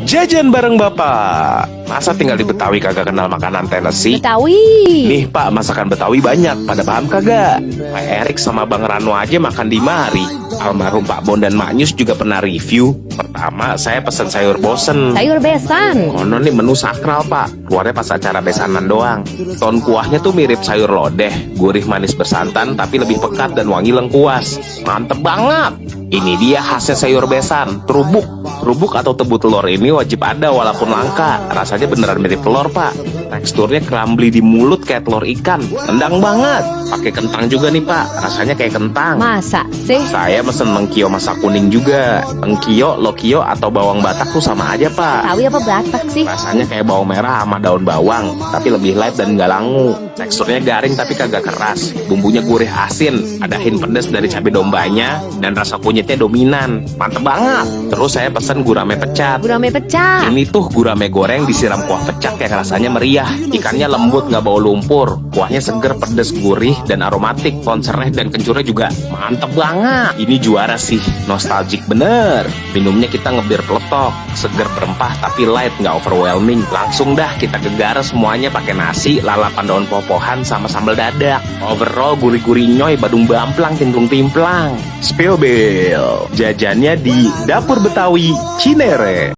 Jajan bareng Bapak. Masa tinggal di Betawi kagak kenal makanan Tennessee? Betawi. Nih Pak, masakan Betawi banyak. Pada paham kagak? Pak Erik sama Bang Rano aja makan di mari. Almarhum Pak Bon dan Mak Nyus juga pernah review. Pertama, saya pesen sayur bosen. Sayur besan. Konon nih menu sakral Pak. Keluarnya pas acara besanan doang. Ton kuahnya tuh mirip sayur lodeh. Gurih manis bersantan tapi lebih pekat dan wangi lengkuas. Mantep banget. Ini dia khasnya sayur besan, terubuk. Terubuk atau tebu telur ini wajib ada walaupun langka. Rasanya beneran mirip telur Pak. Teksturnya crumbly di mulut kayak telur ikan. Tendang banget. Pakai kentang juga nih Pak. Rasanya kayak kentang. Masa sih? Saya mesen mengkio masak kuning juga. Mengkio, lokio atau bawang Batak tuh sama aja Pak. Betawi apa Batak sih? Rasanya kayak bawang merah sama daun bawang, tapi lebih light dan nggak langu. Teksturnya garing tapi kagak keras. Bumbunya gurih asin, ada hint pedas dari cabai dombanya, dan rasa kunyitnya dominan. Mantep banget. Terus saya pesen gurame pecat. Gurame pecah. Ini tuh gurame goreng disiram kuah pecak yang rasanya meriah. Ikannya lembut nggak bau lumpur. Kuahnya seger, pedes, gurih, dan aromatik. Pohon serai dan kencurnya juga mantep banget. Ini juara sih, nostalgic bener. Minumnya kita ngebir peletok, seger berempah tapi light, nggak overwhelming. Langsung dah kita gegar semuanya pakai nasi, lalapan daun popohan sama sambal dadak. Overall gurih-gurih nyoy, badung bamplang, tintung timplang. Spill bill. Jajannya di Dapur Betawi Cinere.